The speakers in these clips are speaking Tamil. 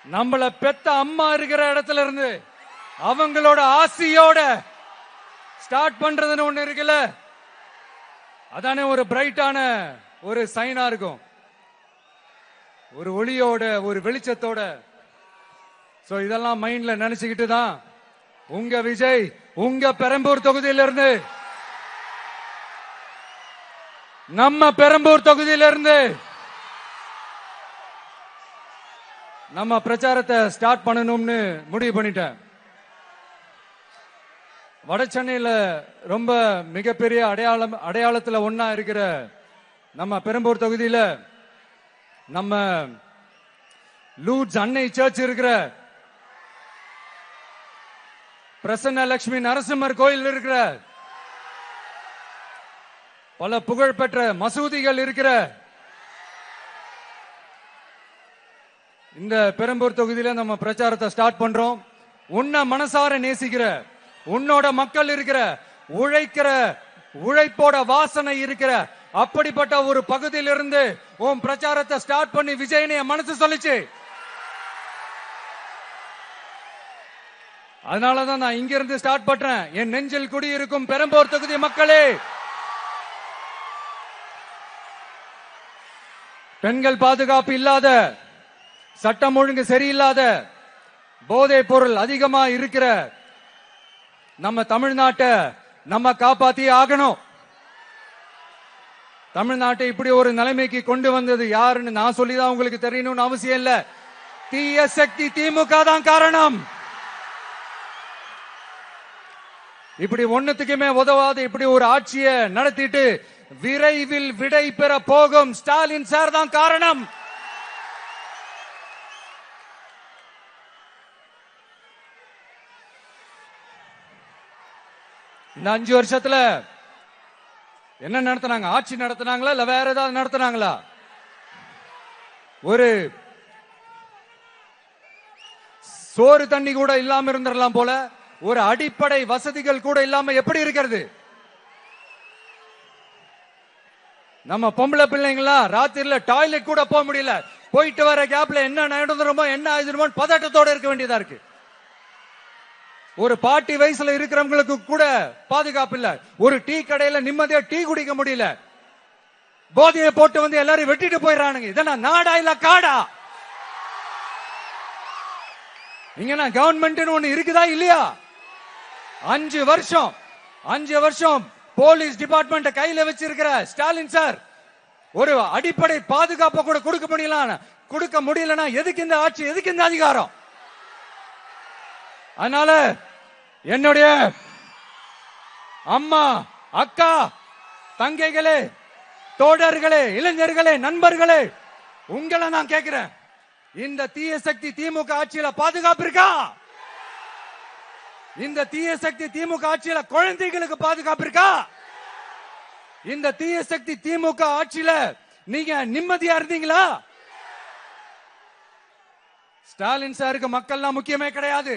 நம்மள பெத்த அம்மா இருக்கிற இடத்துல இருந்து அவங்களோட ஆசையோட ஸ்டார்ட் பண்றதுன்னு ஒண்ணு இருக்குல்ல, அதானே ஒரு பிரைட்டான ஒரு சைனா இருக்கும், ஒரு ஒளியோட ஒரு வெளிச்சத்தோட. சோ இதெல்லாம் மைண்ட்ல நினைச்சுக்கிட்டு தான் உங்க விஜய் உங்க பெரம்பூர் தொகுதியிலிருந்து, நம்ம பெரம்பூர் தொகுதியிலிருந்து நம்ம பிரச்சாரத்தை ஸ்டார்ட் பண்ணணும்னு முடிவு பண்ணிட்டேன். வட சென்னையில ரொம்ப மிகப்பெரிய அடையாளத்துல ஒன்னா இருக்கிற நம்ம பெரம்பூர் தொகுதியில நம்ம லூட்ஸ் அன்னை சர்ச் இருக்கிற, பிரசன்ன லட்சுமி நரசிம்மர் கோயில் இருக்கிற, பல புகழ்பெற்ற மசூதிகள் இருக்கிற இந்த பெரம்பூர் தொகுதியில நம்ம பிரச்சாரத்தை ஸ்டார்ட் பண்றோம். உன்னை மனசார நேசிக்கிற, உன்னோட மக்கள் இருக்கிற, உழைக்கிற, உழைப்போட வாசனை இருக்கிற அப்படிப்பட்ட ஒரு பகுதியிலிருந்து உன் பிரச்சாரத்தை ஸ்டார்ட் பண்ணி விஜயனை மனசு சொல்லிச்சு. அதனாலதான் நான் இங்க இருந்து ஸ்டார்ட் பண்றேன். என் நெஞ்சில் குடியிருக்கும் பெரம்பூர் தொகுதி மக்களே, பெண்கள் பாதுகாப்பு இல்லாத, சட்டம் ஒழுங்கு சரியில்லாத, போதைப் பொருள் அதிகமா இருக்கிற நம்ம தமிழ்நாட்டை நம்ம காப்பாத்தி ஆகணும். தமிழ்நாட்டை இப்படி ஒரு நிலைமைக்கு கொண்டு வந்தது யாருன்னு நான் சொல்லிதான் உங்களுக்கு தெரியணும்னு அவசியம் இல்ல. தீய சக்தி திமுக தான் காரணம். இப்படி ஒண்ணுத்துக்குமே உதவாத இப்படி ஒரு ஆட்சியை நடத்திட்டு விரைவில் விடை பெற போகும் ஸ்டாலின் சார் தான் காரணம். இந்த 5 வருஷத்துல என்ன நடத்தினாங்க? ஆட்சி நடத்தினாங்களா இல்ல வேற ஏதாவது நடத்தினாங்களா? ஒரு சோறு தண்ணி கூட இல்லாம இருந்திரலாம் போல, ஒரு அடிப்படை வசதிகள் கூட இல்லாம எப்படி இருக்கிறது? நம்ம பொம்பளை பிள்ளைங்களா ராத்திரில டாய்லெட் கூட போக முடியல. போயிட்டு வர கேப்ல என்ன நடந்துருமோ என்ன ஆயிடுமோ பதட்டத்தோட இருக்க வேண்டியதா இருக்கு. ஒரு பாட்டி வயசுல இருக்கிறவங்களுக்கு கூட பாதுகாப்பு இல்ல. ஒரு டீ கடையில நிம்மதியா டீ குடிக்க முடியல. போதையை போட்டு வந்து எல்லாரும் வெட்டிட்டு போயிடறானுங்க. இதெல்லாம் நாடா இல்ல காடா? இங்க கவர்மெண்ட் ஒண்ணு இருக்குதா இல்லையா? 5 வருஷம் போலீஸ் டிபார்ட்மெண்ட் கையில வச்சிருக்கிற ஸ்டாலின் சார் ஒரு அடிப்படை பாதுகாப்பை கூட கொடுக்க முடியலன்னா எதுக்கு இந்த ஆட்சி, எதுக்கு இந்த அதிகாரம்? அதனால என்னுடைய அம்மா, அக்கா, தங்கைகளே, தோழர்களே, இளைஞர்களே, நண்பர்களே, உங்களை நான் கேட்கிறேன், இந்த தீய சக்தி திமுக ஆட்சியில பாதுகாப்பு இருக்கா? இந்த தீய சக்தி திமுக ஆட்சியில குழந்தைகளுக்கு பாதுகாப்பு இருக்கா? இந்த தீய சக்தி திமுக ஆட்சியில நீங்க நிம்மதியா இருந்தீங்களா? ஸ்டாலின் சாருக்கு மக்கள்லாம் முக்கியமே கிடையாது.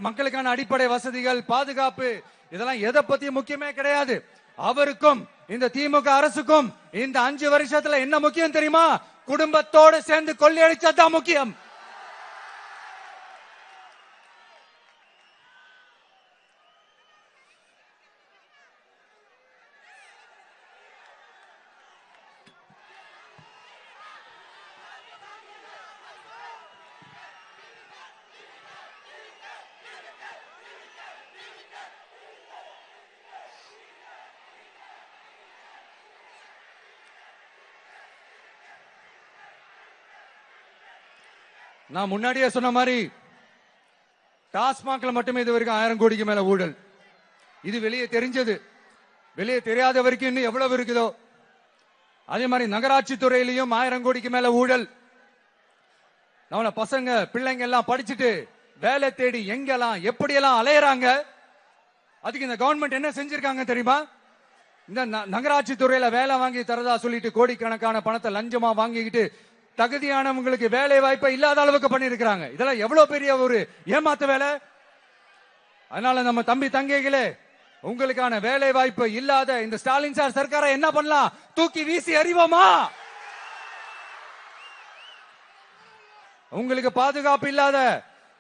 மக்களுக்கான அடிப்படை வசதிகள், பாதுகாப்பு, இதெல்லாம் எதை பத்தி முக்கியமே கிடையாது. அவருக்கும் இந்த திமுக அரசுக்கும் இந்த 5 வருஷத்துல என்ன முக்கியம் தெரியுமா? குடும்பத்தோடு சேர்ந்து கொள்ளையடிச்சதான் முக்கியம். நான் முன்னாடியே சொன்ன மாதிரி டாஸ்மாக்ல மட்டுமே இது வரைக்கும் 1000 கோடிக்கு மேல ஊழல். இது வெளியே தெரிஞ்சது. வெளியே தெரியாத வரைக்கும் இன்னும் எவ்வளவு இருக்குதோ. அதே மாதிரி நகராட்சி துறையிலையும் 1000 கோடிக்கு மேல ஊழல். நம்ம பசங்க பிள்ளைங்க எல்லாம் படிச்சுட்டு வேலை தேடி எங்கெல்லாம் எப்படியெல்லாம் அலையறாங்க. அதுக்கு இந்த கவர்மெண்ட் என்ன செஞ்சிருக்காங்க தெரியுமா? இந்த நகராட்சி துறையில வேலை வாங்கி தரதா சொல்லிட்டு கோடிக்கணக்கான பணத்தை லஞ்சமா வாங்கிக்கிட்டு தகுதியானவங்களுக்கு வேலை வாய்ப்பை இல்லாத அளவுக்கு பண்ணிருக்கிறாங்க. இதெல்லாம் எவ்வளவு பெரிய ஒரு ஏமாத்து வேலை. அதனால நம்ம தம்பி தங்கைகளே, உங்களுக்கான வேலை வாய்ப்பு இல்லாத இந்த ஸ்டாலின் சார் சர்க்காரை என்ன பண்ணலாம்? தூக்கி வீசி அறிவோமா? உங்களுக்கு பாதுகாப்பு இல்லாத,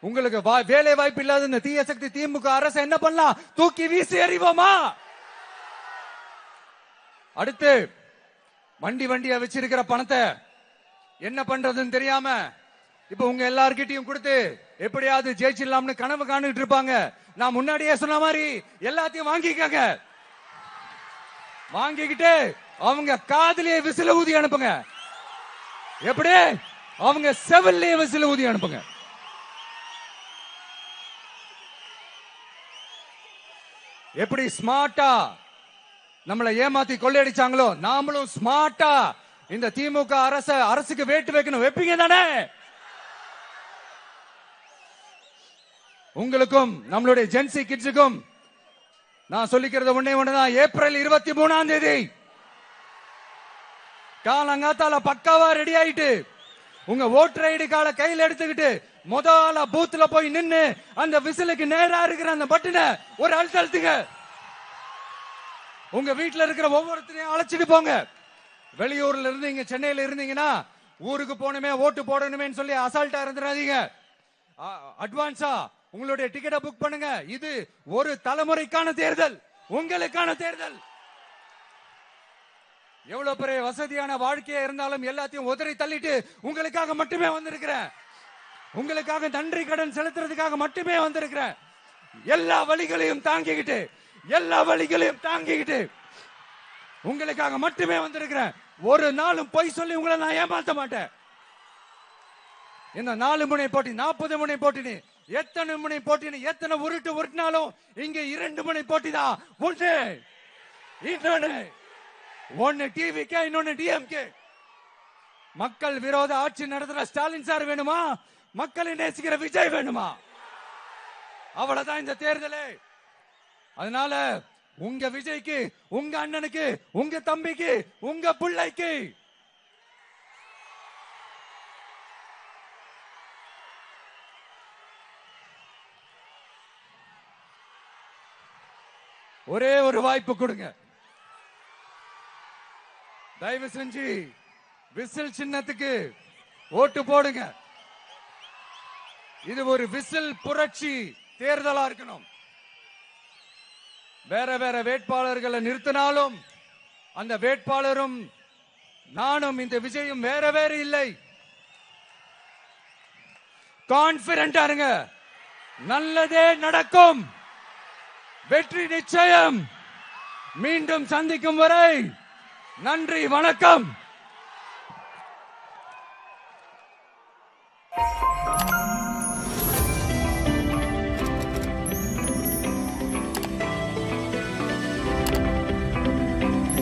உங்களுக்கு வேலை வாய்ப்பு இல்லாத இந்த தீய சக்தி திமுக அரசு என்ன பண்ணலாம்? தூக்கி வீசி எறிவோமா? அடுத்து வண்டியா வச்சிருக்கிற பணத்தை என்ன பண்றதுன்னு தெரியாம இப்ப உங்க எல்லார்கிட்டையும் கொடுத்து எப்படியாவது ஜெயிச்சிடலாம்னு கனவு காணிட்டு இருப்பாங்க. நான் முன்னாடியே சொன்ன மாதிரி எல்லாத்தையும் வாங்கிக்கங்க. வாங்கிக்கிட்டு அவங்க காதுலயே விசில ஊதி அனுப்புங்க. எப்படி? அவங்க செவிலே விசில ஊதி அனுப்புங்க. எப்படி ஸ்மார்ட்டா நம்மளை ஏமாத்தி கொள்ளையடிச்சாங்களோ நாமளும் ஸ்மார்ட்டா இந்த திமுக அரசுக்கு வேட்டு வைக்கணும். வைப்பீங்க தானே? உங்களுக்கும் நம்மளுடைய ஜென்சி கிட்ஸுக்கும் நான் சொல்லிக்கிறது ஒண்ணுதான். ஏப்ரல் 23ஆம் தேதி காலங்காத்தால பக்காவா ரெடி ஆயிட்டு உங்க ஓட்டர் ஐடி கார்டை கையில எடுத்துக்கிட்டு முதல்ல பூத்துல போய் நின்னு அந்த விசிலுக்கு நேரா இருக்கிற அந்த பட்டனை ஒரு அழுத்துங்க. உங்க வீட்டுல இருக்கிற ஒவ்வொருத்தரையும் அழைச்சிட்டு போங்க. வெளியூர்ல இருந்து இங்க சென்னையில இருந்தீங்கன்னா ஊருக்கு போகணுமே ஓட்டு போடணுமே சொல்லி அசால்ட்டா இருந்துடாதீங்க. அட்வான்ஸா உங்களுடைய டிக்கெட்டை புக் பண்ணுங்க. இது ஒரு தலைமுறைக்கான தேர்தல், உங்களுக்கான தேர்தல். எவ்வளவு பெரிய வசதியான வாழ்க்கையா இருந்தாலும் எல்லாத்தையும் உதறி தள்ளிட்டு உங்களுக்காக மட்டுமே வந்திருக்கிறேன். உங்களுக்காக நன்றி கடன் செலுத்துறதுக்காக மட்டுமே வந்திருக்கிறேன். எல்லா வழிகளையும் தாங்கிக்கிட்டு உங்களுக்காக மட்டுமே வந்திருக்கிறேன். ஒரு நாளும் பொய் சொல்லி உங்களை நான் ஏமாத்த மாட்டேன். இந்த 4 முனை போட்டி 40 முனை போட்டி எத்தனை முனை போட்டி எத்தனை உருட்டினாலும் இங்க 2 முனை போட்டி தான். ஒன்னு டிவிகே, இன்னொன்னு டிஎம்கே. மக்கள் விரோத ஆட்சி நடத்துற ஸ்டாலின் சார் வேணுமா? மக்களை நேசிக்கிற விஜய் வேணுமா? அவ்வளவுதான் இந்த தேர்தலே. அதனால உங்க விஜய்க்கு, உங்க அண்ணனுக்கு, உங்க தம்பிக்கு, உங்க பிள்ளைக்கு ஒரே ஒரு வாய்ப்பு கொடுங்க. தயவு செஞ்சு விசில் சின்னத்துக்கு ஓட்டு போடுங்க. இது ஒரு விசில் புரட்சி தேர்தலா இருக்கணும். வேற வேட்பாளர்களை நிறுத்தினாலும் அந்த வேட்பாளரும் நானும் இந்த விஜயும் வேற இல்லை. கான்பிடென்டா இருங்க. நல்லதே நடக்கும். வெற்றி நிச்சயம். மீண்டும் சந்திக்கும் வரை நன்றி, வணக்கம்.